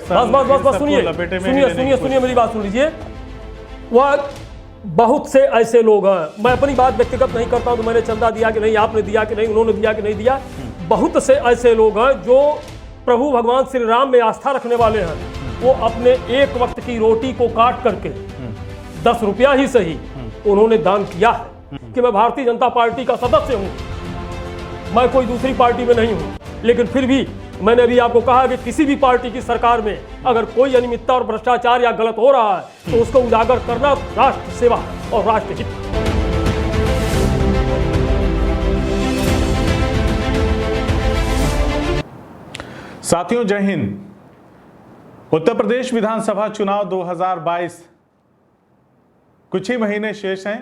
बस सुनिए मेरी बात सुन लीजिए। वह बहुत से ऐसे लोग हैं, मैं अपनी बात व्यक्तिगत नहीं करता हूं कि मैंने चंदा दिया कि नहीं, आपने दिया कि नहीं, उन्होंने दिया कि नहीं दिया। बहुत से ऐसे लोग हैं जो प्रभु भगवान श्री राम में आस्था रखने वाले हैं। वो अपने एक वक्त की रोटी को काट करके 10 रुपया ही सही उन्होंने दान किया है कि मैं भारतीय जनता पार्टी का सदस्य हूं, मैं कोई दूसरी पार्टी में नहीं हूं। लेकिन फिर भी मैंने अभी आपको कहा कि किसी भी पार्टी की सरकार में अगर कोई अनियमितता और भ्रष्टाचार या गलत हो रहा है तो उसको उजागर करना राष्ट्र सेवा और राष्ट्र हित। साथियों, जय हिंद। उत्तर प्रदेश विधानसभा चुनाव 2022 कुछ ही महीने शेष हैं।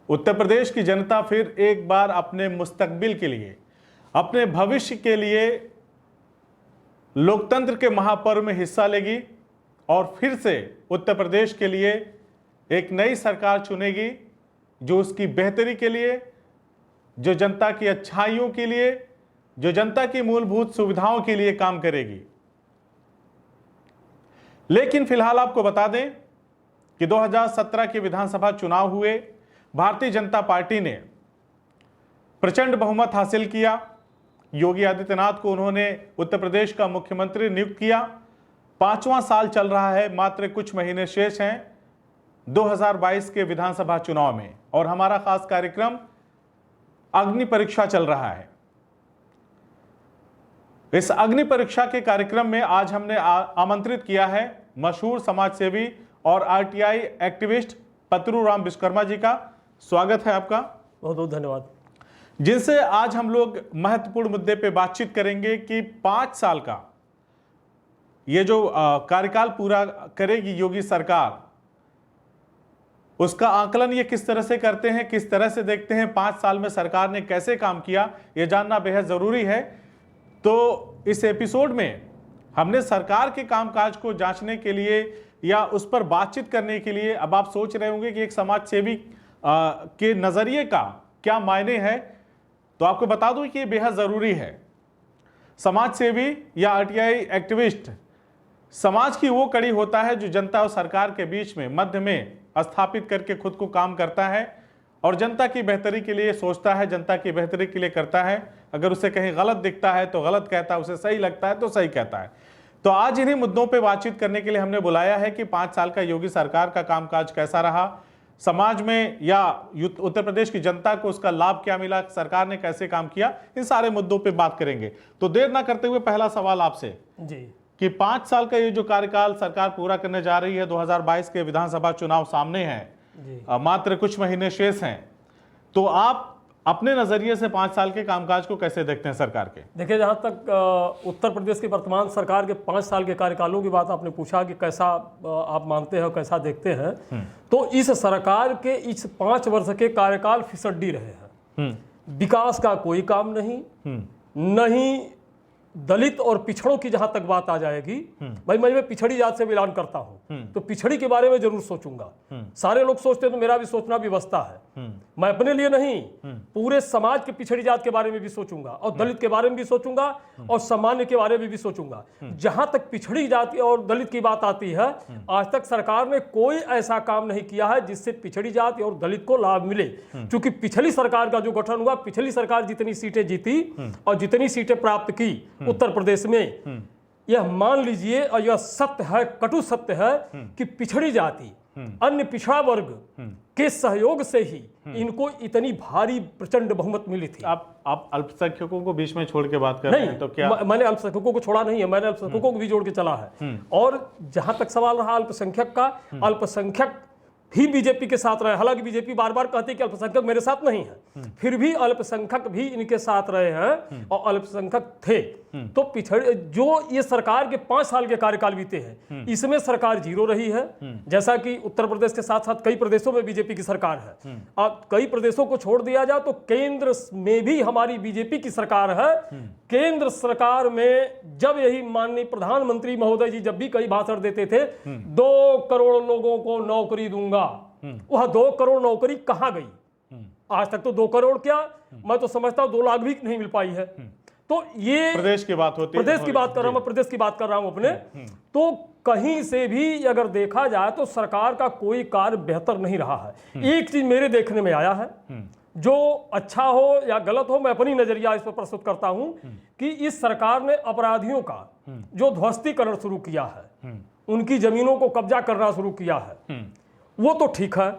उत्तर प्रदेश की जनता फिर एक बार अपने मुस्तकबिल के लिए, अपने भविष्य के लिए लोकतंत्र के महापर्व में हिस्सा लेगी और फिर से उत्तर प्रदेश के लिए एक नई सरकार चुनेगी जो उसकी बेहतरी के लिए, जो जनता की अच्छाइयों के लिए, जो जनता की मूलभूत सुविधाओं के लिए काम करेगी। लेकिन फिलहाल आपको बता दें कि 2017 के विधानसभा चुनाव हुए, भारतीय जनता पार्टी ने प्रचंड बहुमत हासिल किया। योगी आदित्यनाथ को उन्होंने उत्तर प्रदेश का मुख्यमंत्री नियुक्त किया। 5वां साल चल रहा है, मात्र कुछ महीने शेष हैं 2022 के विधानसभा चुनाव में, और हमारा खास कार्यक्रम अग्नि परीक्षा चल रहा है। इस अग्नि परीक्षा के कार्यक्रम में आज हमने आमंत्रित किया है मशहूर समाजसेवी और आरटीआई एक्टिविस्ट पतरूराम विश्वकर्मा जी का। स्वागत है आपका। बहुत बहुत धन्यवाद। जिनसे आज हम लोग महत्वपूर्ण मुद्दे पे बातचीत करेंगे कि 5 साल का ये जो कार्यकाल पूरा करेगी योगी सरकार, उसका आकलन ये किस तरह से करते हैं, किस तरह से देखते हैं, 5 साल में सरकार ने कैसे काम किया, ये जानना बेहद जरूरी है। तो इस एपिसोड में हमने सरकार के कामकाज को जांचने के लिए या उस पर बातचीत करने के लिए, अब आप सोच रहे होंगे कि एक समाज सेवी के नजरिए का क्या मायने है, तो आपको बता दूं कि ये बेहद जरूरी है। समाज सेवी या आरटीआई एक्टिविस्ट समाज की वो कड़ी होता है जो जनता और सरकार के बीच में मध्य में स्थापित करके खुद को काम करता है और जनता की बेहतरी के लिए सोचता है, जनता की बेहतरी के लिए करता है। अगर उसे कहीं गलत दिखता है तो गलत कहता है, उसे सही लगता है तो सही कहता है। तो आज इन्हीं मुद्दों पे बातचीत करने के लिए हमने बुलाया है कि 5 साल का योगी सरकार का कामकाज कैसा रहा, समाज में या उत्तर प्रदेश की जनता को उसका लाभ क्या मिला, सरकार ने कैसे काम किया, इन सारे मुद्दों पे बात करेंगे। तो देर ना करते हुए पहला सवाल आपसे जी कि 5 साल का ये जो कार्यकाल सरकार पूरा करने जा रही है, 2022 के विधानसभा चुनाव सामने हैं, मात्र कुछ महीने शेष हैं, तो आप अपने नजरिए से 5 साल के कामकाज को कैसे देखते हैं सरकार के? देखिए, जहाँ तक उत्तर प्रदेश की वर्तमान सरकार के 5 साल के कार्यकालों की बात आपने पूछा कि कैसा आप मानते हैं, कैसा देखते हैं, तो इस सरकार के इस 5 वर्ष के कार्यकाल फिसड्डी रहे हैं। विकास का कोई काम नहीं, नहीं दलित और पिछड़ों की जहां तक बात आ जाएगी, भाई मैं पिछड़ी जात से बिलोंग करता हूं तो पिछड़ी के बारे में जरूर सोचूंगा। सारे लोग सोचते हैं तो मेरा भी सोचना व्यवस्था है। मैं अपने लिए नहीं, पूरे समाज के पिछड़ी जात के बारे में भी सोचूंगा और दलित के बारे में भी सोचूंगा और सामान्य के बारे में भी सोचूंगा। जहां तक पिछड़ी जाति और दलित की बात आती है, आज तक सरकार ने कोई ऐसा काम नहीं किया है जिससे पिछड़ी जाति और दलित को लाभ मिले। क्योंकि पिछली सरकार का जो गठन हुआ, पिछली सरकार जितनी सीटें जीती और जितनी सीटें प्राप्त की उत्तर प्रदेश में, यह मान लीजिए और यह सत्य है, कटु सत्य है कि पिछड़ी जाति अन्य पिछड़ा वर्ग के सहयोग से ही इनको इतनी भारी प्रचंड बहुमत मिली थी। आप अल्पसंख्यकों को बीच में छोड़ के बात कर रहे हैं, तो क्या? मैंने अल्पसंख्यकों को छोड़ा नहीं है, मैंने अल्पसंख्यकों को भी जोड़ के चला है। और जहां तक सवाल रहा अल्पसंख्यक का, अल्पसंख्यक भी बीजेपी के साथ रहे। हालांकि बीजेपी बार बार कहती है कि अल्पसंख्यक मेरे साथ नहीं है, फिर भी अल्पसंख्यक भी इनके साथ रहे हैं और अल्पसंख्यक थे। तो पिछड़े जो ये सरकार के 5 साल के कार्यकाल बीते हैं, इसमें सरकार जीरो रही है। जैसा कि उत्तर प्रदेश के साथ साथ कई प्रदेशों में बीजेपी की सरकार है। अब कई प्रदेशों को छोड़ दिया जाए तो केंद्र में भी हमारी बीजेपी की सरकार है। केंद्र सरकार में जब यही माननीय प्रधानमंत्री महोदय जी जब भी कई भाषण देते थे, 2 करोड़ लोगों को नौकरी दूंगा, वह 2 करोड़ नौकरी कहां गई? आज तक तो 2 करोड़ क्या, मैं तो समझता हूं 2 लाख भी नहीं मिल पाई है। तो ये प्रदेश की बात होती है, प्रदेश की बात कर रहा हूं मैं, प्रदेश की बात कर रहा हूं अपने। तो कहीं से भी अगर देखा जाए तो सरकार का कोई कार्य बेहतर नहीं रहा है। एक चीज मेरे देखने में आया है, जो अच्छा हो या गलत हो, मैं अपनी नजरिया इस पर प्रस्तुत करता हूं कि इस सरकार ने अपराधियों का जो ध्वस्तीकरण शुरू किया है, उनकी जमीनों को कब्जा करना शुरू किया है, वो तो ठीक है,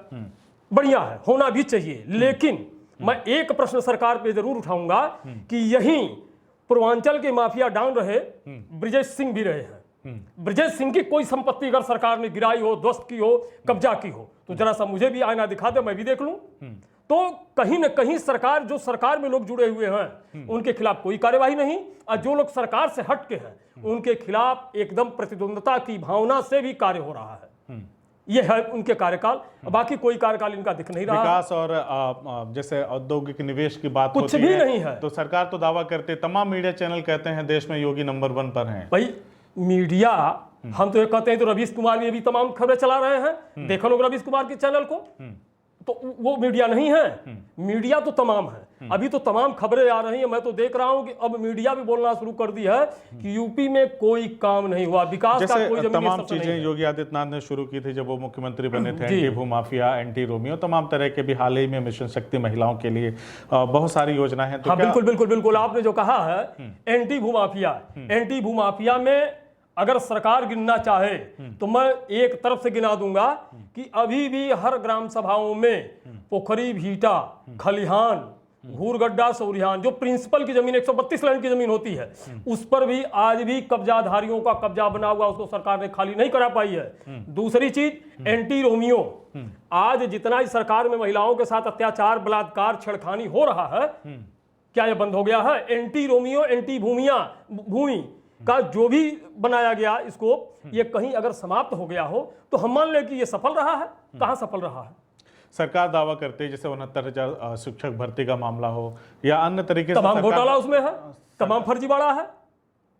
बढ़िया है, होना भी चाहिए। लेकिन मैं एक प्रश्न सरकार पे जरूर उठाऊंगा कि यही पूर्वांचल के माफिया डॉन रहे ब्रिजेश सिंह भी रहे हैं। ब्रिजेश सिंह की कोई संपत्ति अगर सरकार ने गिराई हो, ध्वस्त की हो, कब्जा की हो, तो जरा सा मुझे भी आईना दिखा दे, मैं भी देख लूं। तो कहीं ना कहीं सरकार, जो सरकार में लोग जुड़े हुए हैं, उनके खिलाफ कोई कार्यवाही नहीं, और जो लोग सरकार से हट के हैं उनके खिलाफ एकदम प्रतिद्वंदता की भावना से भी कार्य हो रहा है। ये है उनके कार्यकाल, बाकी कोई कार्यकाल इनका दिख नहीं रहा। विकास और जैसे औद्योगिक निवेश की बात कुछ होती भी नहीं है। तो सरकार तो दावा करते, तमाम मीडिया चैनल कहते हैं देश में योगी नंबर 1 पर हैं। भाई मीडिया, हम तो ये कहते हैं तो रवीश कुमार भी अभी तमाम खबरें चला रहे हैं, देखो लोग रवीश कुमार के चैनल को, तो वो मीडिया नहीं है। मीडिया तो तमाम है, अभी तो तमाम खबरें आ रही हैं। मैं तो देख रहा हूं कि अब मीडिया भी बोलना शुरू कर दी है कि यूपी में कोई काम नहीं हुआ, विकास का कोई जमीनी तमाम सत्ता नहीं चीजें है। योगी आदित्यनाथ ने शुरू की थी जब वो मुख्यमंत्री बने थे। जी। एंटी भूमाफिया, एंटी रोमियो, तमाम तरह के भी हाल ही में मिशन शक्ति महिलाओं के लिए बहुत सारी योजनाएं हैं। तो हाँ क्या बिल्कुल बिल्कुल बिल्कुल, आपने जो कहा है एंटी भूमाफिया, एंटी भूमाफिया में अगर सरकार गिनना चाहे तो मैं एक तरफ से गिना दूंगा कि अभी भी हर ग्राम सभाओं में पोखरी, भीटा, खलिहान, घूरगड्ढा, सौरिहान, जो प्रिंसिपल की जमीन 132 लैंड की जमीन होती है, उस पर भी आज भी कब्जाधारियों का कब्जा बना हुआ, उसको सरकार ने खाली नहीं करा पाई है। दूसरी चीज एंटी रोमियो, आज जितना ही सरकार में महिलाओं के साथ अत्याचार, बलात्कार, छेड़खानी हो रहा है, क्या यह बंद हो गया है? एंटी रोमियो, एंटी भूमि का जो भी बनाया गया स्कोप, ये कहीं अगर समाप्त हो गया हो तो हम मान लें कि ये सफल रहा है। कहां सफल रहा है? सरकार दावा करती है जैसे 69,000 शिक्षक भर्ती का मामला हो या अन्य तरीके से तमाम घोटाला उसमें है, तमाम फर्जीवाड़ा है,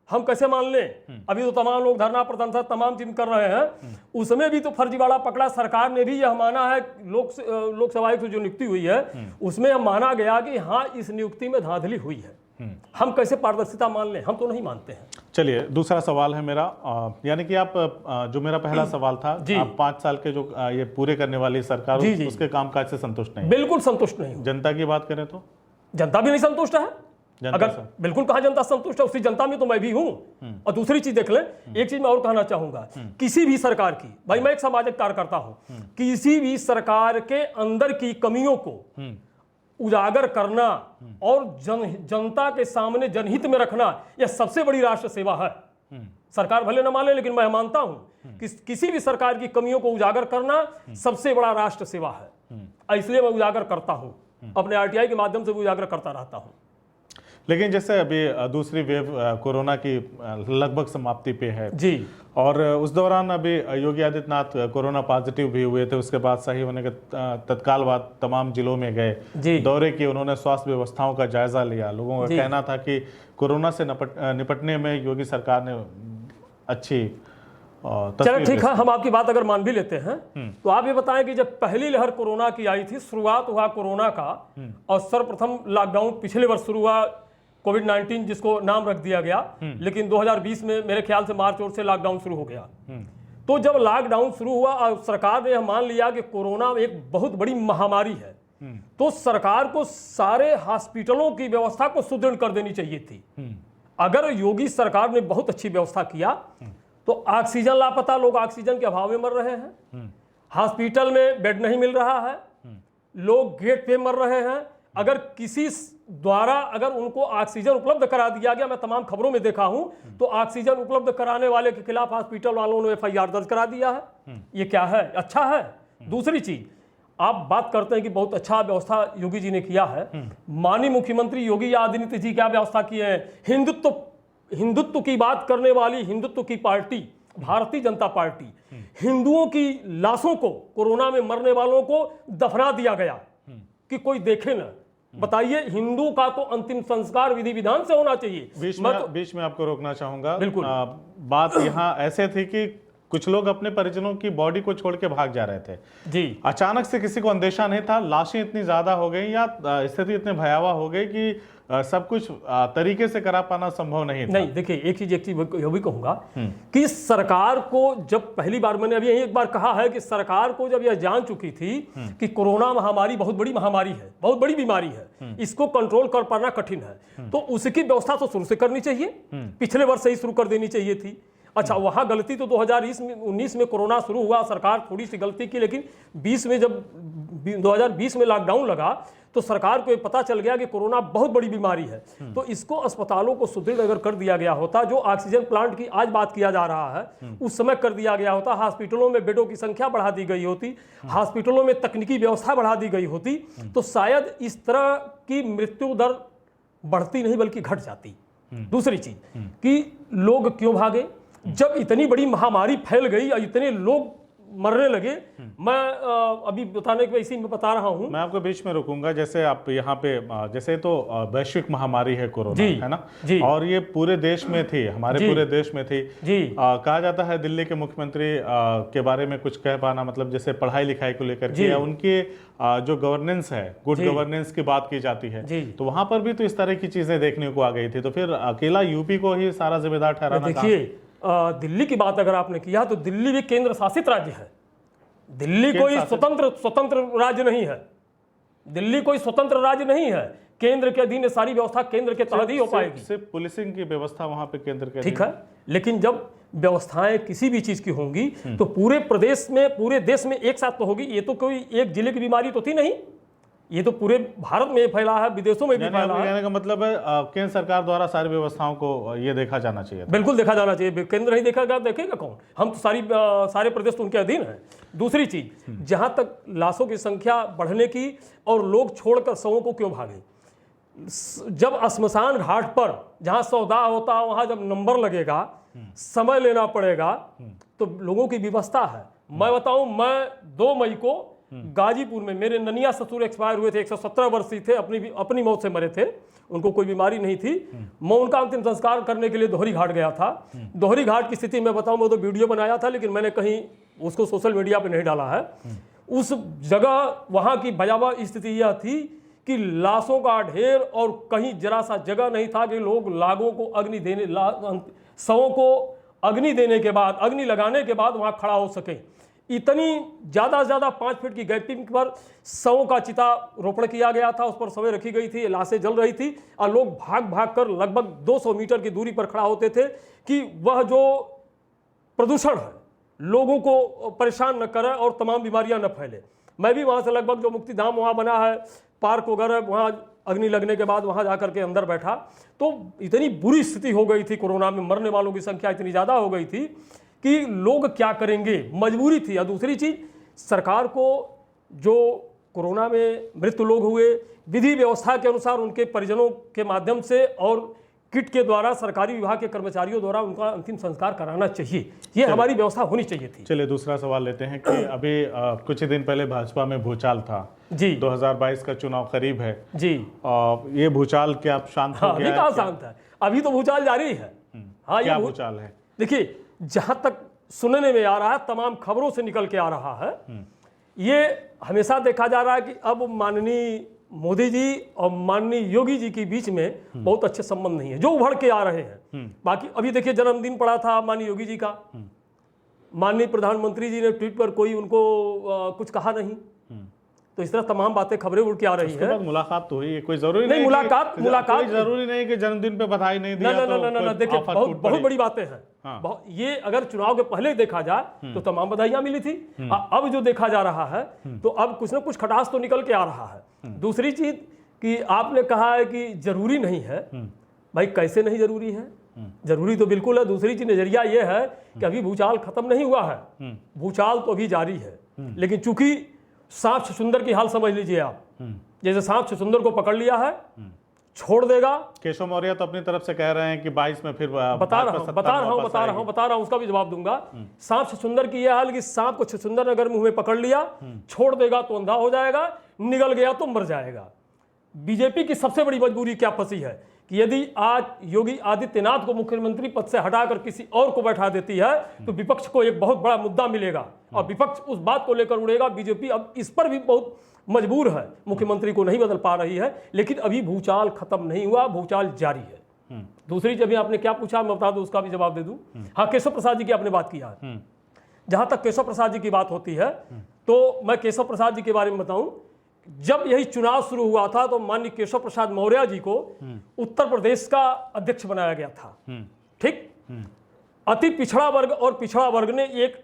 हम कैसे मान लें? अभी तो तमाम लोग धरना प्रदर्शन तमाम चीज कर रहे हैं, उसमें भी तो फर्जीवाड़ा पकड़ा। सरकार ने भी यह माना है, लोकसभा आयुक्त जो नियुक्ति हुई है उसमें यह माना गया कि हाँ इस नियुक्ति में धांधली हुई है। हम कैसे पारदर्शिता मान लें? हम तो नहीं मानते हैं। चलिए, दूसरा सवाल है मेरा, यानी कि आप जो मेरा पहला सवाल था, आप 5 साल के जो ये पूरे करने वाली सरकार, उसके कामकाज से संतुष्ट नहीं? बिल्कुल संतुष्ट नहीं हूं। जनता की बात करें तो जनता भी नहीं संतुष्ट है। अगर बिल्कुल कहा जनता संतुष्ट है, उसी जनता में तो मैं भी हूं। और दूसरी चीज देख लें, एक चीज मैं और कहना चाहूंगा, किसी भी सरकार की, भाई मैं एक सामाजिक कार्यकर्ता हूं, किसी भी सरकार के अंदर की कमियों को उजागर करना और जनता के सामने जनहित में रखना, यह सबसे बड़ी राष्ट्र सेवा है। सरकार भले न माने, लेकिन मैं मानता हूं कि किसी भी सरकार की कमियों को उजागर करना सबसे बड़ा राष्ट्र सेवा है। इसलिए मैं उजागर करता हूं, अपने आरटीआई के माध्यम से उजागर करता रहता हूं। लेकिन जैसे अभी दूसरी वेव कोरोना की लगभग समाप्ति पे है जी, और उस दौरान अभी योगी आदित्यनाथ कोरोना पॉजिटिव भी हुए थे, उसके बाद सही होने के तत्काल बाद तमाम जिलों में गए, दौरे किए, उन्होंने स्वास्थ्य व्यवस्थाओं का जायजा लिया। लोगों का कहना था कि कोरोना से निपटने में योगी सरकार ने अच्छी चलो ठीक है, हम आपकी बात अगर मान भी लेते हैं तो आप ये बताएं कि जब पहली लहर कोरोना की आई थी, शुरुआत हुआ कोरोना का, और सर्वप्रथम लॉकडाउन पिछले वर्ष शुरू हुआ, कोविड-19 जिसको नाम रख दिया गया, लेकिन 2020 में मेरे ख्याल से मार्च और से लॉकडाउन शुरू हो गया। तो जब लॉकडाउन शुरू हुआ और सरकार ने यह मान लिया कि कोरोना एक बहुत बड़ी महामारी है, तो सरकार को सारे हॉस्पिटलों की व्यवस्था को सुदृढ़ कर देनी चाहिए थी। अगर योगी सरकार ने बहुत अच्छी व्यवस्था किया तो ऑक्सीजन लापता, लोग ऑक्सीजन के अभाव में मर रहे हैं, हॉस्पिटल में बेड नहीं मिल रहा है, लोग गेट पे मर रहे हैं। अगर किसी द्वारा अगर उनको ऑक्सीजन उपलब्ध करा दिया गया, मैं तमाम खबरों में देखा हूं, तो ऑक्सीजन उपलब्ध कराने वाले के खिलाफ हॉस्पिटल वालों ने एफआईआर दर्ज करा दिया है। ये क्या है? अच्छा है। दूसरी चीज, आप बात करते हैं कि बहुत अच्छा व्यवस्था योगी जी ने किया है। माननीय मुख्यमंत्री योगी आदित्यनाथ जी क्या व्यवस्था की है? हिंदुत्व की बात करने वाली हिंदुत्व की पार्टी भारतीय जनता पार्टी, हिंदुओं की लाशों को, कोरोना में मरने वालों को दफना दिया गया कि कोई देखे ना। बताइए, हिंदू का तो अंतिम संस्कार विधि विधान से होना चाहिए। बीच में आपको रोकना चाहूंगा। बिल्कुल। बात यहाँ ऐसे थी कि कुछ लोग अपने परिजनों की बॉडी को छोड़ के भाग जा रहे थे जी। अचानक से किसी को अंदेशा नहीं था, लाशें इतनी ज्यादा हो गई या स्थिति इतनी भयावह हो गई कि सब कुछ तरीके से करा पाना संभव नहीं था। नहीं, देखिए एक चीज ये भी कहूंगा कि सरकार को जब पहली बार, मैंने अभी यही एक बार कहा है कि सरकार को जब यह जान चुकी थी कि कोरोना महामारी बहुत बड़ी महामारी है, बहुत बड़ी बीमारी है, इसको कंट्रोल कर पाना कठिन है, तो उसकी व्यवस्था तो शुरू से करनी चाहिए, पिछले वर्ष से ही शुरू कर देनी चाहिए थी। अच्छा, वहां गलती तो 2019 में कोरोना शुरू हुआ, सरकार थोड़ी सी गलती की, लेकिन 20 में जब 2020 में लॉकडाउन लगा तो सरकार को ये पता चल गया कि कोरोना बहुत बड़ी बीमारी है, तो इसको अस्पतालों को सुदृढ़ अगर कर दिया गया होता, जो ऑक्सीजन प्लांट की आज बात किया जा रहा है उस समय कर दिया गया होता, हॉस्पिटलों में बेडों की संख्या बढ़ा दी गई होती, हॉस्पिटलों में तकनीकी व्यवस्था बढ़ा दी गई होती, तो शायद इस तरह की मृत्यु दर बढ़ती नहीं बल्कि घट जाती। दूसरी चीज कि लोग क्यों भागे, जब इतनी बड़ी महामारी फैल गई और इतने लोग मरने लगे, मैं अभी बताने के इसी में बता रहा हूं। मैं आपको बीच में रोकूंगा, जैसे आप यहाँ पे जैसे तो वैश्विक महामारी है कोरोना, है ना जी। और ये पूरे देश में थी, हमारे पूरे देश में थी जी। कहा जाता है दिल्ली के मुख्यमंत्री के बारे में कुछ कह पाना, मतलब जैसे पढ़ाई लिखाई को लेकर के, उनके जो गवर्नेंस है, गुड गवर्नेंस की बात की जाती है, तो वहां पर भी तो इस तरह की चीजें देखने को आ गई थी, तो फिर अकेला यूपी को ही सारा जिम्मेदार ठहराना। देखिए दिल्ली की बात अगर आपने किया तो दिल्ली भी केंद्र शासित राज्य है, दिल्ली कोई स्वतंत्र राज्य नहीं है, दिल्ली कोई स्वतंत्र राज्य नहीं है, केंद्र के अधीन सारी व्यवस्था केंद्र के तहत ही हो पाएगी। सिर्फ पुलिसिंग की व्यवस्था वहां पे केंद्र के, ठीक है, लेकिन जब व्यवस्थाएं किसी भी चीज की होंगी तो पूरे प्रदेश में, पूरे देश में एक साथ तो होगी। ये तो कोई एक जिले की बीमारी तो थी नहीं, ये तो पूरे भारत में फैला है, विदेशों में भी फैला है। कहने का मतलब है केंद्र सरकार द्वारा सारी व्यवस्थाओं को ये देखा जाना चाहिए। बिल्कुल देखा जाना चाहिए, केंद्र नहीं देखेगा देखेगा कौन, हम तो सारे प्रदेश तो उनके अधीन हैं। दूसरी चीज, जहां तक लाशों की संख्या बढ़ने की और लोग छोड़कर शवों को क्यों भागे, जब श्मशान घाट पर जहां सौदा होता है वहां जब नंबर लगेगा, समय लेना पड़ेगा, तो लोगों की व्यवस्था है। मैं बताऊं, मैं 2 मई को गाजीपुर में, मेरे ननिया ससुर एक्सपायर हुए थे, 117 वर्षीय थे, अपनी मौत से मरे थे, उनको कोई बीमारी नहीं थी। मैं उनका अंतिम संस्कार करने के लिए दोहरी घाट गया था। दोहरी घाट की स्थिति में बताऊं, मैं तो वीडियो बनाया था लेकिन मैंने कहीं उसको सोशल मीडिया पे नहीं डाला है। उस जगह वहां की भयावह स्थिति यह थी कि लाशों का ढेर और कहीं जरा सा जगह नहीं था कि लोग लागों को अग्नि देने, शवों को अग्नि देने के बाद, अग्नि लगाने के बाद वहां खड़ा हो सके। इतनी ज्यादा से ज्यादा 5 फीट की गैपिंग पर शवों का चिता रोपण किया गया था, उस पर शवें रखी गई थी, लाशें जल रही थी और लोग भाग भाग कर लगभग 200 मीटर की दूरी पर खड़ा होते थे कि वह जो प्रदूषण है लोगों को परेशान न करे और तमाम बीमारियां न फैले। मैं भी वहां से लगभग जो मुक्तिधाम वहां बना है, पार्क वगैरह, वहां अग्नि लगने के बाद वहां जाकर के अंदर बैठा, तो इतनी बुरी स्थिति हो गई थी, कोरोना में मरने वालों की संख्या इतनी ज्यादा हो गई थी कि लोग क्या करेंगे, मजबूरी थी। और दूसरी चीज, सरकार को जो कोरोना में मृत्यु लोग हुए, विधि व्यवस्था के अनुसार उनके परिजनों के माध्यम से और किट के द्वारा, सरकारी विभाग के कर्मचारियों द्वारा उनका अंतिम संस्कार कराना चाहिए, ये हमारी व्यवस्था होनी चाहिए थी। चलिए दूसरा सवाल लेते हैं कि अभी कुछ ही दिन पहले भाजपा में भूचाल था जी, 2022 का चुनाव करीब है जी, ये भूचाल क्या आप शांत हो गया? कहाँ शांत है, अभी तो भूचाल जारी है। हाँ, क्या भूचाल है? देखिए, जहां तक सुनने में आ रहा है, तमाम खबरों से निकल के आ रहा है, ये हमेशा देखा जा रहा है कि अब माननीय मोदी जी और माननीय योगी जी के बीच में बहुत अच्छे संबंध नहीं है, जो उभर के आ रहे हैं। बाकी अभी देखिए, जन्मदिन पड़ा था माननीय योगी जी का, माननीय प्रधानमंत्री जी ने ट्वीट पर कोई उनको कुछ कहा नहीं, तो इस तरह तमाम बातें खबरें उड़ के आ रही है। मुलाकात तो हुई है, कोई जरूरी नहीं, मुलाकात जरूरी नहीं कि जन्मदिन पे बधाई नहीं दिया। ना, देखिए बहुत बड़ी बातें हैं। हाँ। ये अगर चुनाव के पहले देखा जाए तो तमाम बधाइयां मिली थी, अब जो देखा जा रहा है तो अब कुछ ना कुछ खटास तो निकल के आ रहा है। दूसरी चीज कि आपने कहा है कि जरूरी नहीं है, भाई कैसे नहीं जरूरी है, जरूरी तो बिल्कुल है। दूसरी चीज, नजरिया ये है कि अभी भूचाल खत्म नहीं हुआ है, भूचाल तो अभी जारी है, लेकिन चूंकि सांप छछूंदर की हाल समझ लीजिए आप, जैसे सांप छछूंदर को पकड़ लिया है, छोड़ देगा। केशव मौर्य तो अपनी तरफ से कह रहे हैं कि 22 में फिर बता रहा हूं, उसका भी जवाब दूंगा। सांप छछूंदर की यह हाल कि सांप को छछूंदर ने अगर मुंह में पकड़ लिया, छोड़ देगा तो अंधा हो जाएगा, निगल गया तो मर जाएगा। बीजेपी की सबसे बड़ी मजबूरी क्या फंसी है कि यदि आज योगी आदित्यनाथ को मुख्यमंत्री पद से हटाकर किसी और को बैठा देती है तो विपक्ष को एक बहुत बड़ा मुद्दा मिलेगा और विपक्ष उस बात को लेकर उड़ेगा। बीजेपी अब इस पर भी बहुत मजबूर है, मुख्यमंत्री को नहीं बदल पा रही है, लेकिन अभी भूचाल खत्म नहीं हुआ, भूचाल जारी है। दूसरी जब आपने क्या पूछा मैं बता दूं, उसका भी जवाब दे दूं। हाँ, केशव प्रसाद जी की आपने बात किया है। जहां तक केशव प्रसाद जी की बात होती है तो मैं केशव प्रसाद जी के बारे में बताऊं, जब यही चुनाव शुरू हुआ था तो माननीय केशव प्रसाद मौर्य जी को उत्तर प्रदेश का अध्यक्ष बनाया गया था। ठीक, अति पिछड़ा वर्ग और पिछड़ा वर्ग ने एक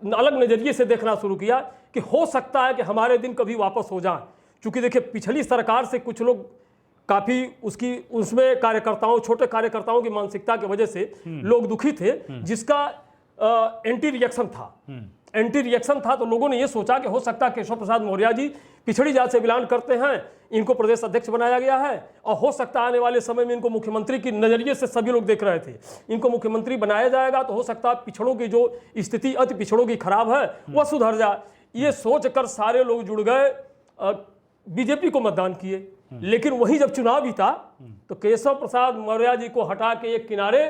अलग नजरिए से देखना शुरू किया कि हो सकता है कि हमारे दिन कभी वापस हो जाएं। क्योंकि देखिए, पिछली सरकार से कुछ लोग काफी उसमें कार्यकर्ताओं, छोटे कार्यकर्ताओं की मानसिकता की वजह से लोग दुखी थे, जिसका एंटी रिएक्शन था। तो लोगों ने यह सोचा कि हो सकता है केशव प्रसाद मौर्य जी पिछड़ी जात से बिलोंग करते हैं, इनको प्रदेश अध्यक्ष बनाया गया है और हो सकता है आने वाले समय में इनको मुख्यमंत्री की नजरिए से सभी लोग देख रहे थे, इनको मुख्यमंत्री बनाया जाएगा तो हो सकता है पिछड़ों की जो स्थिति अति पिछड़ों की खराब है वह सुधर जाए। ये सोचकर सारे लोग जुड़ गए, बीजेपी को मतदान किए। लेकिन वही जब चुनाव बीता तो केशव प्रसाद मौर्य जी को हटा के एक किनारे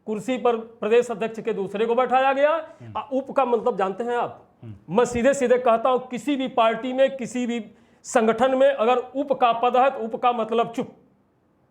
कुर्सी पर प्रदेश अध्यक्ष के दूसरे को बैठाया गया। उप का मतलब जानते हैं आप? मैं सीधे सीधे कहता हूं, किसी भी पार्टी में, किसी भी संगठन में अगर उप का पद है तो उप का मतलब चुप।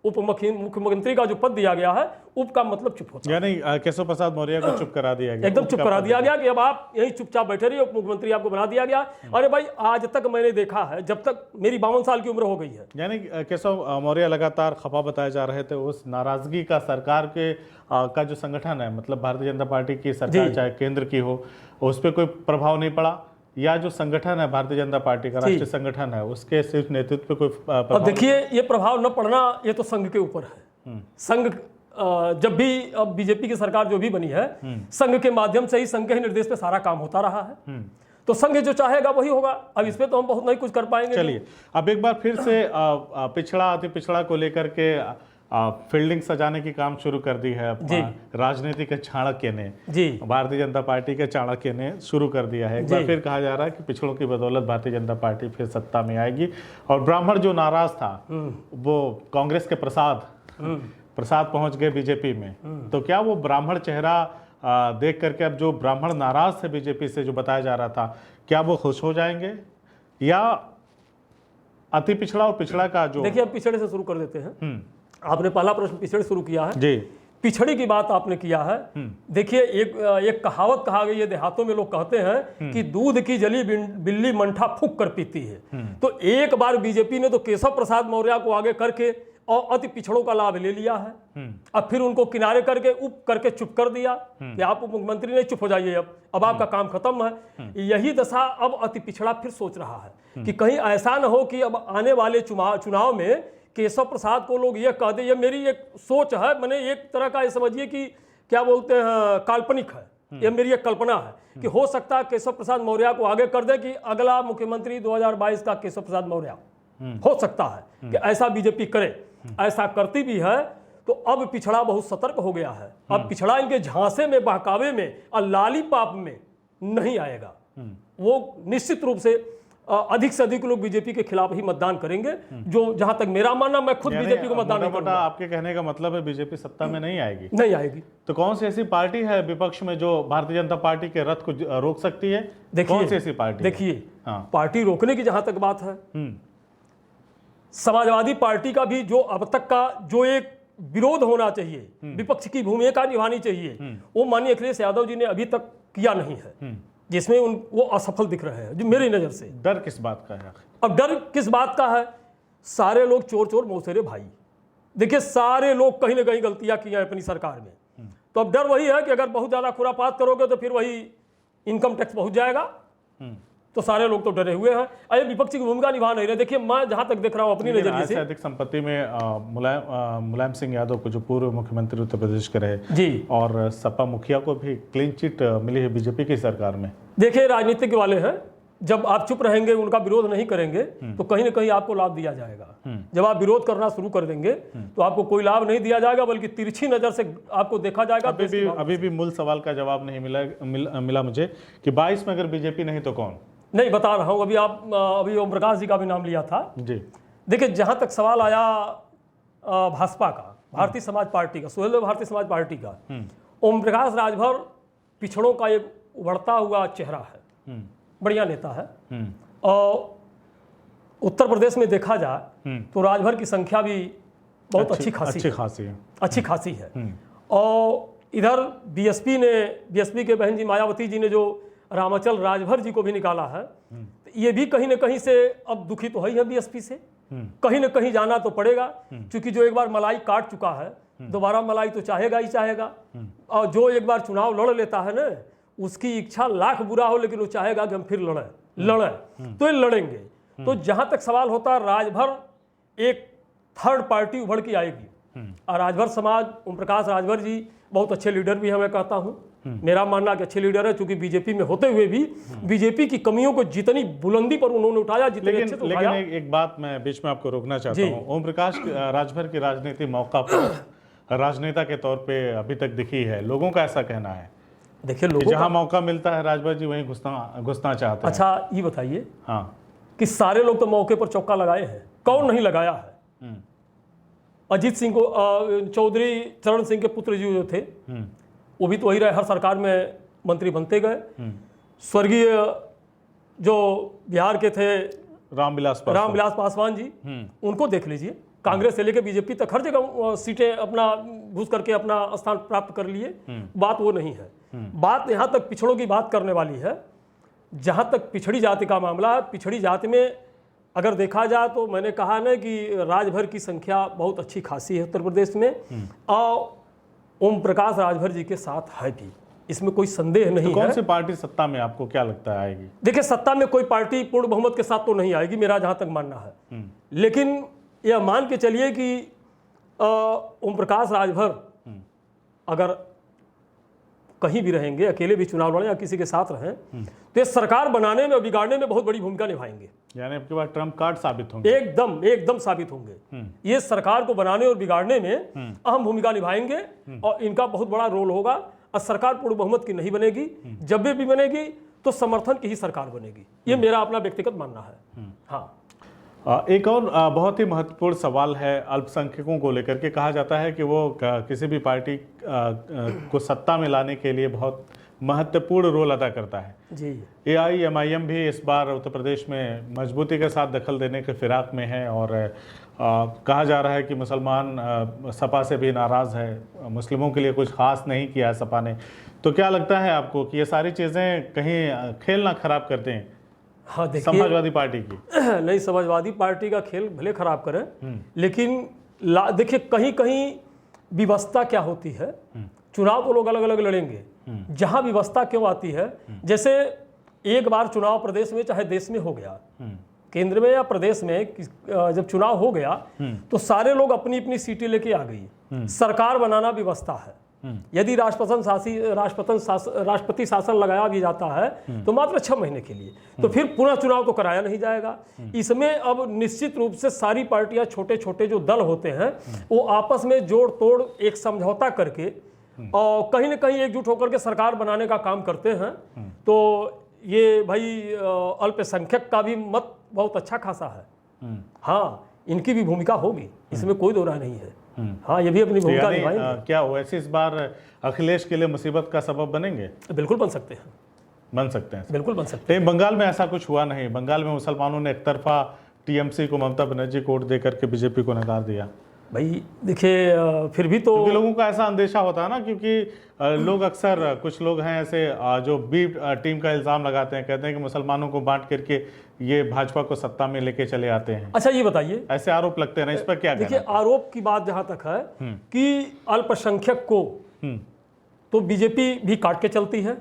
उप मुख्यमंत्री का जो पद दिया गया है, उप का मतलब चुप होता है। यानी केशव प्रसाद मौर्य को चुप करा दिया गया, एकदम चुप करा दिया गया कि अब आप यही चुपचाप बैठे रहिए, उप मुख्यमंत्री आपको बना दिया गया। अरे भाई, आज तक मैंने देखा है, जब तक मेरी 52 साल की उम्र हो गई है। यानी केशव मौर्य लगातार खफा बताए जा रहे थे, उस नाराजगी का सरकार के का जो संगठन है, मतलब भारतीय जनता पार्टी की सरकार चाहे केंद्र की हो, उस पर कोई प्रभाव नहीं पड़ा, या जो संगठन है भारतीय जनता पार्टी का राष्ट्रीय संगठन है उसके सिर्फ नेतृत्व पे कोई प्रभाव? अब देखिए, ये प्रभाव न पड़ना ये तो संघ के ऊपर है। संघ जब भी अब बीजेपी की सरकार जो भी बनी है, संघ के माध्यम से ही, संघ के ही निर्देश पे सारा काम होता रहा है। तो संघ जो चाहेगा वही होगा। अब इस पे तो हम बहुत नहीं कुछ कर पाएंगे। चलिए, अब एक बार फिर से पिछड़ा अति पिछड़ा को लेकर के फील्डिंग सजाने की काम शुरू कर दी है राजनीति के चाणक्य ने, भारतीय जनता पार्टी के चाणक्य ने शुरू कर दिया है। एक बार फिर कहा जा रहा है कि पिछड़ों की बदौलत भारतीय जनता पार्टी फिर सत्ता में आएगी और ब्राह्मण जो नाराज था वो कांग्रेस के प्रसाद पहुंच गए बीजेपी में। तो क्या वो ब्राह्मण चेहरा देख करके अब जो ब्राह्मण नाराज थे बीजेपी से, जो बताया जा रहा था, क्या वो खुश हो जाएंगे, या अति पिछड़ा और पिछड़ा का जो? देखिए, अब पिछड़े से शुरू कर देते हैं। आपने पहला प्रश्न पिछड़े शुरू किया है जी। पिछड़ी की बात आपने किया है। देखिए, एक कहावत कहा गई है, देहातों में लोग कहते हैं कि दूध की जली बिल्ली मंठा फूंक कर पीती है। तो एक बार बीजेपी ने तो केशव प्रसाद मौर्य को आगे करके और अति पिछड़ों का लाभ ले लिया है। अब फिर उनको किनारे करके उप करके चुप कर दिया कि आप उप मुख्यमंत्री नहीं, चुप हो जाइए, अब आपका काम खत्म है। यही दशा अब अति पिछड़ा फिर सोच रहा है कि कहीं ऐसा न हो कि अब आने वाले चुनाव में केशव प्रसाद को लोग ये कह दे। ये मेरी एक सोच है, मैंने एक तरह का ये समझिए कि क्या बोलते हैं, काल्पनिक है। ये मेरी एक कल्पना है कि हो सकता है केशव प्रसाद मौर्य को आगे कर दे कि अगला मुख्यमंत्री 2022 का केशव प्रसाद मौर्य हो सकता है कि ऐसा बीजेपी करे। ऐसा करती भी है तो अब पिछड़ा बहुत सतर्क हो गया है। अब पिछड़ा इनके झांसे में, बहकावे में और लालीपाप में नहीं आएगा। वो निश्चित रूप से अधिक से अधिक लोग बीजेपी के खिलाफ ही मतदान करेंगे। जो जहां तक मेरा मानना, मैं खुद बीजेपी को मतदान नहीं करूंगा। आपके कहने का मतलब है बीजेपी सत्ता में नहीं आएगी? नहीं आएगी। तो कौन सी ऐसी पार्टी है विपक्ष में जो भारतीय जनता पार्टी के रथ को रोक सकती है? कौन सी ऐसी पार्टी? देखिए, पार्टी रोकने की जहां तक बात है, समाजवादी पार्टी का भी जो अब तक का जो एक विरोध होना चाहिए, विपक्ष की भूमिका निभानी चाहिए, वो माननीय अखिलेश यादव जी ने अभी तक किया नहीं है, जिसमें वो असफल दिख रहे हैं, जो मेरी नजर से। डर किस बात का है? अब डर किस बात का है? सारे लोग चोर चोर मौसेरे भाई। देखिए, सारे लोग कहीं ना कहीं गलतियां की हैं अपनी सरकार में। तो अब डर वही है कि अगर बहुत ज्यादा खुरापात करोगे तो फिर वही इनकम टैक्स पहुंच जाएगा। तो सारे लोग तो डरे हुए हैं, अरे विपक्ष की भूमिका निभा नहीं रहे। देखिए, मैं जहां तक देख रहा हूं अपनी नजरिए से, अधिक संपत्ति में मुलायम सिंह यादव को, जो पूर्व मुख्यमंत्री उत्तर प्रदेश के रहे जी, और सपा मुखिया को भी क्लीन चिट मिली है बीजेपी की सरकार में। देखिए, राजनीतिक वाले हैं, जब आप चुप रहेंगे, उनका विरोध नहीं करेंगे तो कहीं ना कहीं आपको लाभ दिया जाएगा। जब आप विरोध करना शुरू कर देंगे तो आपको कोई लाभ नहीं दिया जाएगा, बल्कि तिरछी नजर से आपको देखा जाएगा। अभी भी मूल सवाल का जवाब नहीं मिला मुझे कि 22 में अगर बीजेपी नहीं तो कौन? नहीं, बता रहा हूं। अभी ओम प्रकाश जी का भी नाम लिया था जी। देखिए, जहां तक सवाल आया भाजपा का, भारतीय समाज पार्टी का, सुहेलदेव भारतीय समाज पार्टी का, ओम प्रकाश राजभर पिछड़ों का एक उभरता हुआ चेहरा है, बढ़िया नेता है। और उत्तर प्रदेश में देखा जाए तो राजभर की संख्या भी बहुत अच्छी खासी है। और इधर बीएसपी के बहन जी मायावती जी ने जो रामाचल राजभर जी को भी निकाला है, ये भी कहीं न कहीं से अब दुखी तो है बीएसपी से, कहीं न कहीं जाना तो पड़ेगा, क्योंकि जो एक बार मलाई काट चुका है दोबारा मलाई तो चाहेगा ही चाहेगा। और जो एक बार चुनाव लड़ लेता है ना, उसकी इच्छा लाख बुरा हो लेकिन वो चाहेगा कि हम फिर लड़े तो ये लड़ेंगे। तो जहां तक सवाल होता है, राजभर एक थर्ड पार्टी उभर के आएगी। और राजभर समाज, ओम प्रकाश राजभर जी बहुत अच्छे लीडर भी हैं, मैं कहता हूं, मेरा मानना कि अच्छे लीडर है, क्योंकि बीजेपी में होते हुए भी बीजेपी की कमियों को जितनी बुलंदी पर उन्होंने उठाया, जितने अच्छे से उठाया। लेकिन एक बात मैं बीच में आपको रोकना चाहता हूं, ओम प्रकाश राजभर की राजनीति मौका पर राजनेता के तौर पे अभी तक दिखी है, लोगों का ऐसा कहना है। देखिए, लोगों जहां मौका मिलता है राजभर जी वहीं घुसना चाहते हैं। अच्छा ये बताइए, हाँ, कि सारे लोग तो मौके पर चौका लगाए हैं, कौन नहीं लगाया है? अजीत सिंह को, चौधरी चरण सिंह के पुत्र जी जो थे वो भी तो वही रहे, हर सरकार में मंत्री बनते गए। स्वर्गीय जो बिहार के थे रामविलास पासवान जी, उनको देख लीजिए, कांग्रेस से लेकर बीजेपी तक हर जगह सीटें अपना घुस करके अपना स्थान प्राप्त कर लिए। बात वो नहीं है, बात यहाँ तक पिछड़ों की बात करने वाली है। जहाँ तक पिछड़ी जाति का मामला है, पिछड़ी जाति में अगर देखा जाए तो मैंने कहा ना कि राजभर की संख्या बहुत अच्छी खासी है उत्तर प्रदेश में, और ओम प्रकाश राजभर जी के साथ है भी, इसमें कोई संदेह नहीं है। कौन सी पार्टी सत्ता में आपको क्या लगता है आएगी? देखिए, सत्ता में कोई पार्टी पूर्ण बहुमत के साथ तो नहीं आएगी, मेरा जहां तक मानना है। लेकिन यह मान के चलिए कि ओम प्रकाश राजभर अगर कहीं भी रहेंगे, अकेले भी चुनाव लड़ें या किसी के साथ रहें, तो ये सरकार बनाने में और बिगाड़ने में बहुत बड़ी भूमिका निभाएंगे। यानी आपके पास ट्रम्प कार्ड साबित होंगे। एकदम साबित होंगे। ये सरकार को बनाने और बिगाड़ने में अहम भूमिका निभाएंगे और इनका बहुत बड़ा रोल होगा। और सरकार पूर्ण बहुमत की नहीं बनेगी, जब भी बनेगी तो समर्थन की ही सरकार बनेगी, ये मेरा अपना व्यक्तिगत मानना है। हाँ, एक और बहुत ही महत्वपूर्ण सवाल है अल्पसंख्यकों को लेकर के। कहा जाता है कि वो किसी भी पार्टी को सत्ता में लाने के लिए बहुत महत्वपूर्ण रोल अदा करता है जी। AIMIM भी इस बार उत्तर प्रदेश में मजबूती के साथ दखल देने के फिराक में है, और कहा जा रहा है कि मुसलमान सपा से भी नाराज़ है, मुस्लिमों के लिए कुछ खास नहीं किया है सपा ने। तो क्या लगता है आपको कि ये सारी चीज़ें कहीं खेल ना खराब करते हैं? हाँ, देखिए, समाजवादी पार्टी की नहीं, समाजवादी पार्टी का खेल भले खराब करें, लेकिन देखिए कहीं कहीं व्यवस्था क्या होती है। चुनाव तो लोग अलग अलग लड़ेंगे, जहां व्यवस्था क्यों आती है, जैसे एक बार चुनाव प्रदेश में चाहे देश में हो गया, केंद्र में या प्रदेश में जब चुनाव हो गया तो सारे लोग अपनी अपनी सीटें लेके आ गई, सरकार बनाना व्यवस्था है। यदि राष्ट्रपति शासन लगाया भी जाता है तो मात्र 6 महीने के लिए, तो फिर पुनः चुनाव तो कराया नहीं जाएगा। इसमें अब निश्चित रूप से सारी पार्टियां, छोटे छोटे जो दल होते हैं, वो आपस में जोड़ तोड़ एक समझौता करके और कहीं ना कहीं एकजुट होकर के सरकार बनाने का काम करते हैं। तो ये भाई अल्पसंख्यक का भी मत बहुत अच्छा खासा है। हाँ, इनकी भी भूमिका होगी, इसमें कोई दो राय नहीं है। हाँ, ये भी अपनी भूमिका निभाएंगे। क्या ओवैसी इस बार अखिलेश के लिए मुसीबत का सबब बनेंगे? बिल्कुल बन सकते हैं, बिल्कुल बन सकते हैं। बंगाल में ऐसा कुछ हुआ नहीं। बंगाल में मुसलमानों ने एक तरफा TMC को, ममता बनर्जी को वोट देकर के बीजेपी को नकार दिया। भाई देखिए, फिर भी तो लोगों का ऐसा अंदेशा होता है ना, क्योंकि लोग अक्सर, कुछ लोग हैं ऐसे जो बी टीम का इल्जाम लगाते हैं, कहते हैं कि मुसलमानों को बांट करके ये भाजपा को सत्ता में लेके चले आते हैं। अच्छा ये बताइए, ऐसे आरोप लगते हैं ना, इस पर क्या कहना है? देखिए, आरोप की बात जहां तक है कि अल्पसंख्यक को तो बीजेपी भी काट के चलती है,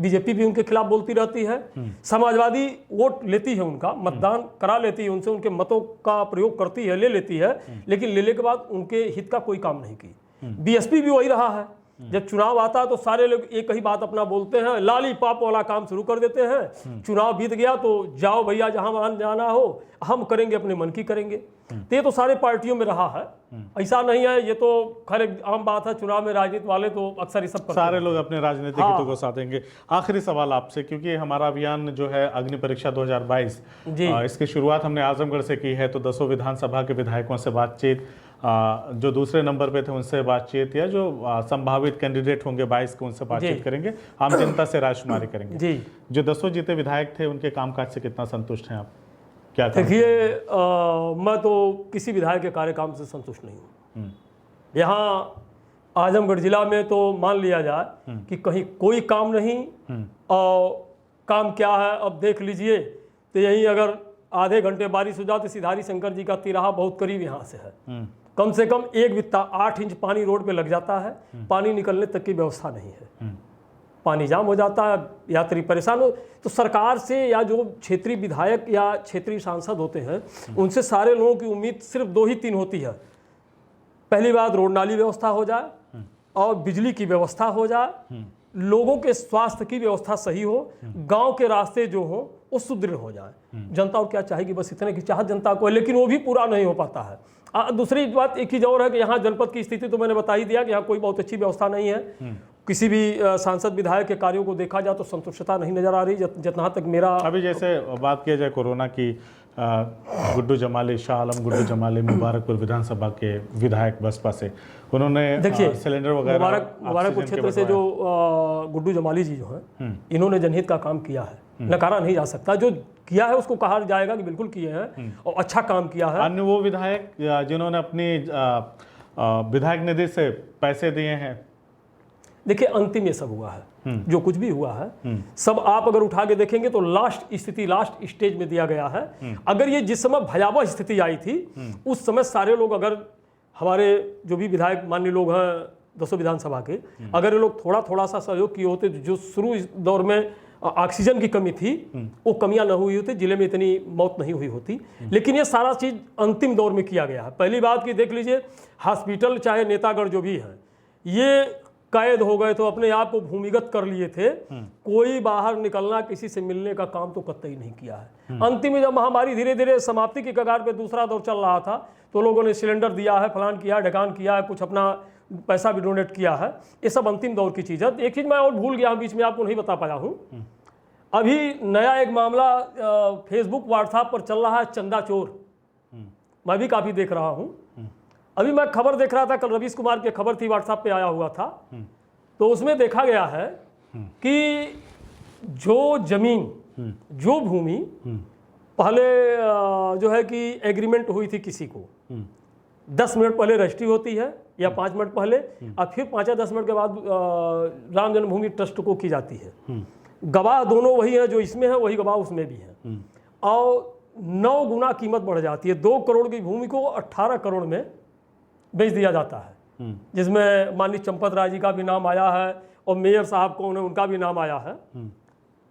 बीजेपी भी उनके खिलाफ बोलती रहती है, समाजवादी वोट लेती है, उनका मतदान करा लेती है, उनसे उनके मतों का प्रयोग करती है, ले लेती है, लेकिन लेने के बाद उनके हित का कोई काम नहीं की। BSP भी वही रहा है, जब चुनाव आता है तो सारे लोग एक ही बात अपना बोलते हैं, लाली पाप वाला काम शुरू कर देते हैं। चुनाव बीत गया तो जाओ भैया, जहां जाना हो हम करेंगे, अपने मन की करेंगे। तो ये तो सारे पार्टियों में रहा है, ऐसा नहीं है, ये तो खैर एक आम बात है। चुनाव में राजनीति वाले तो अक्सर ये सब करते सारे लोग अपने राजनीतिक हितों को साधेंगे। आखिरी सवाल आपसे, क्योंकि हमारा अभियान जो है अग्नि परीक्षा 2022, इसकी शुरुआत हमने आजमगढ़ से की है, तो 10 विधानसभा के विधायकों से बातचीत, जो दूसरे नंबर पे थे उनसे बातचीत, या जो संभावित कैंडिडेट होंगे 22 को उनसे बातचीत करेंगे, आम जनता से रायशुमारी करेंगे। जी, जो 10 जीते विधायक थे उनके कामकाज से कितना संतुष्ट हैं आप? क्या देखिए, मैं तो किसी विधायक के कार्यकाल से संतुष्ट नहीं हूँ। यहाँ आजमगढ़ जिला में तो मान लिया जाए कि कहीं कोई काम नहीं, और काम क्या है अब देख लीजिए। तो यही अगर आधे घंटे बारिश हो जाए तो सिधारी शंकर जी का तिराहा बहुत करीब यहाँ से है, कम से कम 1 बित्ता 8 इंच पानी रोड पे लग जाता है, पानी निकलने तक की व्यवस्था नहीं है, पानी जाम हो जाता है, यात्री परेशान हो। तो सरकार से या जो क्षेत्रीय विधायक या क्षेत्रीय सांसद होते हैं उनसे सारे लोगों की उम्मीद सिर्फ 2 ही 3 होती है। पहली बात, रोड नाली व्यवस्था हो जाए और बिजली की व्यवस्था हो जाए, लोगों के स्वास्थ्य की व्यवस्था सही हो, गांव के रास्ते जो हो वो सुदृढ़ हो जाए। जनता और क्या चाहेगी, बस इतने की चाहत जनता को है, लेकिन वो भी पूरा नहीं हो पाता है। दूसरी बात एक चीज़ और है कि यहाँ जनपद की स्थिति तो मैंने बता ही दिया कि यहाँ कोई बहुत अच्छी व्यवस्था नहीं है। किसी भी सांसद विधायक के कार्यों को देखा जाए तो संतुष्टता नहीं नजर आ रही, जितना तक मेरा। अभी जैसे बात किया जाए कोरोना की, गुड्डू जमाली, शाह आलम गुड्डू जमाली मुबारकपुर विधानसभा के विधायक बसपा से, उन्होंने देखिए सिलेंडर वगैरह मुबारकपुर क्षेत्र से जो गुड्डू जमाली जी जो हैं, इन्होंने जनहित का काम किया है, नकारा नहीं जा सकता। जो किया है उसको कहा जाएगा कि बिल्कुल किए हैं और अच्छा काम किया है। अन्य वो विधायक जिन्होंने अपनी विधायक निधि से पैसे दिए हैं, देखिए अंतिम ये सब हुआ है, जो कुछ भी हुआ है सब आप अगर उठा के देखेंगे तो लास्ट स्थिति, लास्ट स्टेज में दिया गया है। अगर ये जिस समय भयावह स्थिति आई थी उस समय सारे लोग, अगर हमारे जो भी विधायक मान्य लोग हैं 200 विधानसभा के, अगर ये लोग थोड़ा थोड़ा सा सहयोग किए होते, जो शुरू इस दौर में ऑक्सीजन की कमी थी वो कमियां न हुई होती, जिले में इतनी मौत नहीं हुई होती। लेकिन ये सारा चीज़ अंतिम दौर में किया गया है। पहली बात की देख लीजिए, हॉस्पिटल चाहे नेतागढ़ जो भी है ये कैद हो गए तो अपने आप को भूमिगत कर लिए थे, कोई बाहर निकलना, किसी से मिलने का काम तो कतई नहीं किया है। अंतिम में जब महामारी धीरे धीरे समाप्ति की कगार पे दूसरा दौर चल रहा था तो लोगों ने सिलेंडर दिया है, फलान किया है, ढकान किया है, कुछ अपना पैसा भी डोनेट किया है। ये सब अंतिम दौर की चीज़ है। एक चीज़ मैं और भूल गया हूँ, बीच में आपको नहीं बता पाया हूँ। अभी नया एक मामला फेसबुक व्हाट्सएप पर चल रहा है, चंदा चोर, मैं भी काफ़ी देख रहा हूँ। अभी मैं खबर देख रहा था, कल रवीश कुमार की खबर थी, व्हाट्सएप पे आया हुआ था, तो उसमें देखा गया है कि जो जमीन, जो भूमि पहले जो है कि एग्रीमेंट हुई थी किसी को, 10 मिनट पहले रजिस्ट्री होती है या 5 मिनट पहले, और फिर 5 या 10 मिनट के बाद राम जन्मभूमि ट्रस्ट को की जाती है। गवाह दोनों वही है, जो इसमें है वही गवाह उसमें भी है, और 9 गुना कीमत बढ़ जाती है। 2 करोड़ की भूमि को 18 करोड़ में बेच दिया जाता है, जिसमें माननीय चंपत राय जी का भी नाम आया है और मेयर साहब को उनका भी नाम आया है।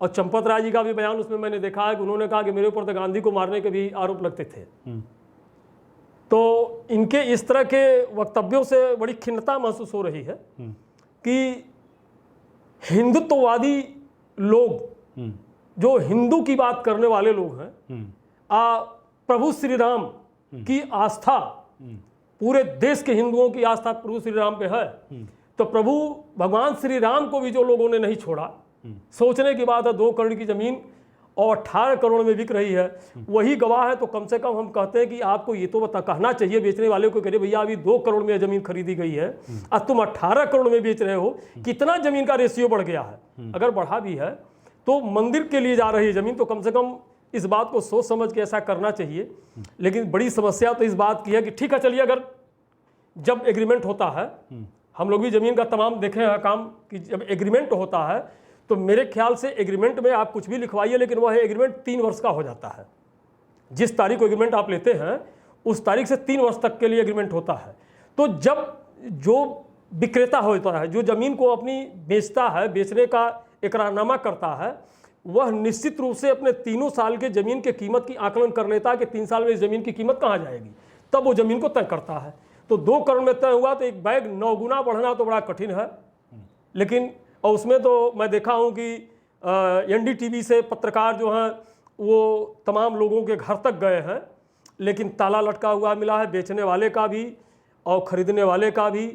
और चंपत राय जी का भी बयान उसमें मैंने देखा है कि उन्होंने कहा कि मेरे ऊपर तो गांधी को मारने के भी आरोप लगते थे। तो इनके इस तरह के वक्तव्यों से बड़ी खिन्नता महसूस हो रही है कि हिंदुत्ववादी लोग, जो हिंदू की बात करने वाले लोग हैं, प्रभु श्री राम की आस्था, पूरे देश के हिंदुओं की आस्था प्रभु श्री राम पे है, तो प्रभु भगवान श्री राम को भी जो लोगों ने नहीं छोड़ा, सोचने की बात है 2 करोड़ की जमीन और 18 करोड़ में बिक रही है, वही गवाह है। तो कम से कम हम कहते हैं कि आपको ये तो कहना चाहिए बेचने वाले को, करिए भैया अभी 2 करोड़ में जमीन खरीदी गई है और तुम 18 करोड़ में बेच रहे हो, कितना जमीन का रेशियो बढ़ गया है। अगर बढ़ा भी है तो मंदिर के लिए जा रही है जमीन, तो कम से कम इस बात को सोच समझ के ऐसा करना चाहिए। लेकिन बड़ी समस्या तो इस बात की है कि ठीक है चलिए, अगर जब एग्रीमेंट होता है, हम लोग भी जमीन का तमाम देखे हैं काम कि जब एग्रीमेंट होता है तो मेरे ख्याल से एग्रीमेंट में आप कुछ भी लिखवाइए, लेकिन वह एग्रीमेंट 3 वर्ष का हो जाता है। जिस तारीख को एग्रीमेंट आप लेते हैं उस तारीख से 3 वर्ष तक के लिए एग्रीमेंट होता है। तो जब जो विक्रेता होता है, जो जमीन को अपनी बेचता है, बेचने का इकरारनामा करता है, वह निश्चित रूप से अपने 3 साल के जमीन के कीमत की आकलन कर लेता है कि 3 साल में इस जमीन की कीमत कहाँ जाएगी, तब वो जमीन को तय करता है। तो 2 करोड़ में तय हुआ तो एक बैग 9 गुना बढ़ना तो बड़ा कठिन है। लेकिन और उसमें तो मैं देखा हूँ कि एनडीटीवी से पत्रकार जो हैं वो तमाम लोगों के घर तक गए हैं, लेकिन ताला लटका हुआ मिला है, बेचने वाले का भी और ख़रीदने वाले का भी,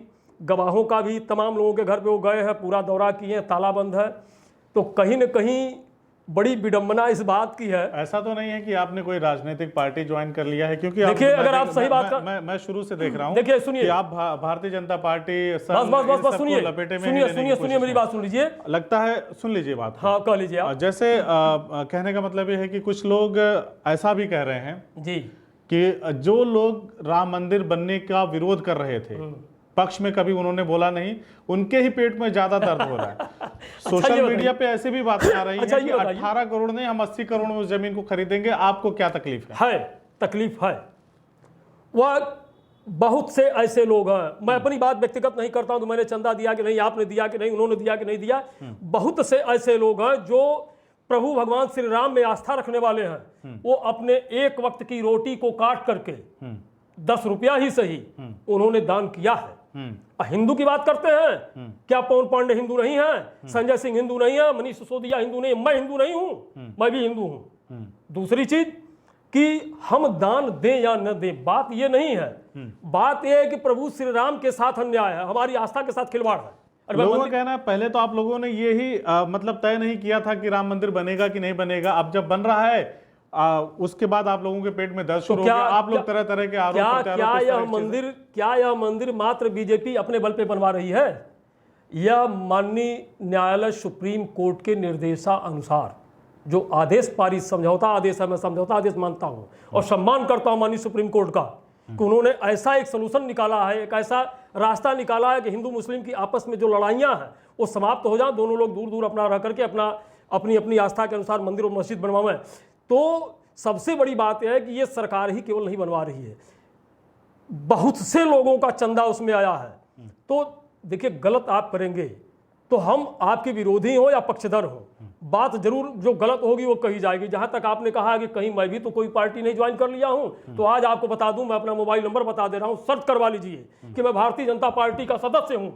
गवाहों का भी। तमाम लोगों के घर पे वो गए हैं, पूरा दौरा किए हैं, ताला बंद है। तो कहीं न कहीं बड़ी विडंबना इस बात की है। ऐसा तो नहीं है कि आपने कोई राजनीतिक पार्टी ज्वाइन कर लिया है, क्योंकि देखिए, अगर आप सही बात मैं शुरू से देख रहा हूं। देखिए, सुनिए, कि आप भारतीय जनता पार्टी बस सुनिए, लपेटे में सुनिए मेरी बात सुन लीजिए। लगता है, सुन लीजिए बात। हाँ, कह लीजिए आप। जैसे कहने का मतलब ये है कि कुछ लोग ऐसा भी कह रहे हैं जी कि जो लोग राम मंदिर बनने का विरोध कर रहे थे, पक्ष में कभी उन्होंने बोला नहीं, उनके ही पेट में ज्यादा दर्द हो रहा है। सोशल मीडिया पे ऐसे भी बातें आ रही हैं कि 18 करोड़ नहीं, हम 80 करोड़ में उस जमीन को खरीदेंगे। आपको क्या तकलीफ है? तकलीफ है। वह बहुत से ऐसे लोग हैं, मैं अपनी बात व्यक्तिगत नहीं करता हूं तो मैंने चंदा दिया कि नहीं, आपने दिया कि नहीं, उन्होंने दिया कि नहीं दिया। बहुत से ऐसे लोग हैं जो प्रभु भगवान श्री राम में आस्था रखने वाले हैं। वो अपने एक वक्त की रोटी को काट करके 10 रुपया ही सही उन्होंने दान किया है। हिंदू की बात करते हैं, क्या पवन पांडे हिंदू नहीं है? संजय सिंह हिंदू नहीं है? मनीष सिसोदिया हिंदू नहीं? मैं हिंदू नहीं हूं, मैं भी हिंदू हूं। दूसरी चीज कि हम दान दें या न दें, बात ये नहीं है। बात यह है कि प्रभु श्री राम के साथ अन्याय है, हमारी आस्था के साथ खिलवाड़ है। लोगों का कहना है, पहले तो आप लोगों ने ये ही मतलब तय नहीं किया था कि राम मंदिर बनेगा कि नहीं बनेगा। अब जब बन रहा है उसके बाद आप लोगों के पेट में दर्द शुरू हो गया। आप लोग तरह तरह के आरोप क्या यह मंदिर मात्र बीजेपी अपने बल पे बनवा रही है? यह माननीय न्यायालय सुप्रीम कोर्ट के निर्देशानुसार जो आदेश पारित, समझौता आदेश है, मैं समझौता आदेश मानता हूं और सम्मान करता हूं माननीय सुप्रीम कोर्ट का कि उन्होंने ऐसा एक सलूशन निकाला है, एक ऐसा रास्ता निकाला है कि हिंदू मुस्लिम की आपस में जो लड़ाइयां हैं वो समाप्त हो जाए, दोनों लोग दूर दूर अपना रह करके अपनी अपनी आस्था के अनुसार मंदिर और मस्जिद बनवाएं। तो सबसे बड़ी बात यह है कि ये सरकार ही केवल नहीं बनवा रही है, बहुत से लोगों का चंदा उसमें आया है। तो देखिए, गलत आप करेंगे तो हम आपके विरोधी हो या पक्षधर हो, बात जरूर जो गलत होगी वो कही जाएगी। जहां तक आपने कहा कि कहीं मैं भी तो कोई पार्टी नहीं ज्वाइन कर लिया हूं, तो आज आपको बता दूं, मैं अपना मोबाइल नंबर बता दे रहा हूं, सर्च करवा लीजिए कि मैं भारतीय जनता पार्टी का सदस्य हूं,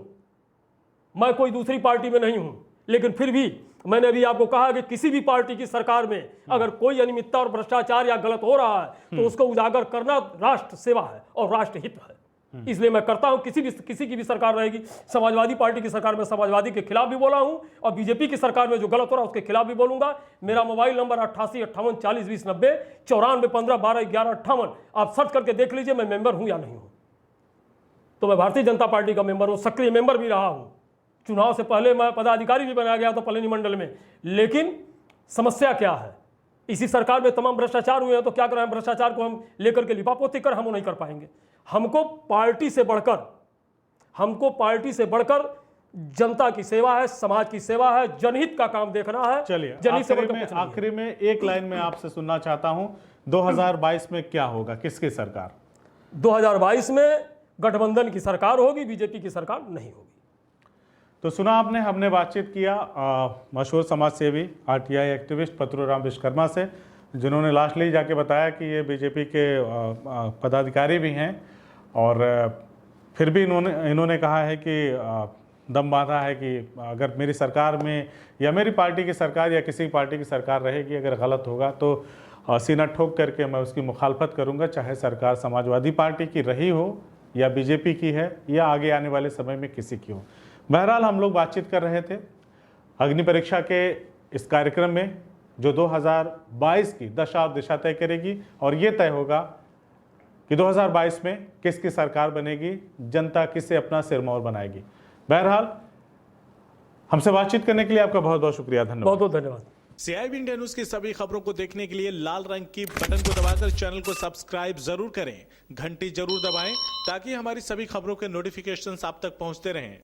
मैं कोई दूसरी पार्टी में नहीं हूं। लेकिन फिर भी मैंने अभी आपको कहा कि किसी भी पार्टी की सरकार में अगर कोई अनियमितता और भ्रष्टाचार या गलत हो रहा है तो उसको उजागर करना राष्ट्र सेवा है और राष्ट्र हित है। इसलिए मैं करता हूं, किसी की भी सरकार रहेगी। समाजवादी पार्टी की सरकार में समाजवादी के खिलाफ भी बोला हूं और बीजेपी की सरकार में जो गलत हो रहा है उसके खिलाफ भी बोलूंगा। मेरा मोबाइल नंबर 88 58 40 20 90 94 15 12 11 58। आप सर्च करके देख लीजिए मैं मेंबर हूं या नहीं हूं। तो मैं भारतीय जनता पार्टी का मेंबर हूं, सक्रिय मेंबर भी रहा हूं। चुनाव से पहले मैं पदाधिकारी भी बनाया गया था पलनी मंडल में। लेकिन समस्या क्या है, इसी सरकार में तमाम भ्रष्टाचार हुए हैं, तो क्या करें? भ्रष्टाचार को हम लेकर के लिपापोती कर हम वो नहीं कर पाएंगे। हमको पार्टी से बढ़कर जनता की सेवा है, समाज की सेवा है, जनहित का काम देखना है। चलिए, आखिरी में एक लाइन में आपसे सुनना चाहता हूं, 2022 में क्या होगा, किसकी सरकार? 2022 में गठबंधन की सरकार होगी, बीजेपी की सरकार नहीं होगी। तो सुना आपने, हमने बातचीत किया मशहूर समाज सेवी आरटीआई एक्टिविस्ट पत्रूराम विश्वकर्मा से, जिन्होंने लास्टली जाके बताया कि ये बीजेपी के पदाधिकारी भी हैं और फिर भी इन्होंने कहा है कि दम बांधा है कि अगर मेरी सरकार में या मेरी पार्टी की सरकार या किसी पार्टी की सरकार रहेगी, अगर गलत होगा तो सीना ठोक करके मैं उसकी मुखालफत करूंगा, चाहे सरकार समाजवादी पार्टी की रही हो या बीजेपी की है या आगे आने वाले समय में किसी की हो। बहरहाल हम लोग बातचीत कर रहे थे अग्नि परीक्षा के इस कार्यक्रम में जो 2022 की दशा और दिशा तय करेगी और ये तय होगा कि 2022 में किसकी सरकार बनेगी, जनता किससे अपना सिरमौर बनाएगी। बहरहाल हमसे बातचीत करने के लिए आपका बहुत बहुत शुक्रिया, धन्यवाद। बहुत बहुत धन्यवाद। CIB इंडिया न्यूज की सभी खबरों को देखने के लिए लाल रंग की बटन को दबाकर चैनल को सब्सक्राइब जरूर करें, घंटी जरूर दबाएं ताकि हमारी सभी खबरों के नोटिफिकेशंस आप तक पहुंचते रहें।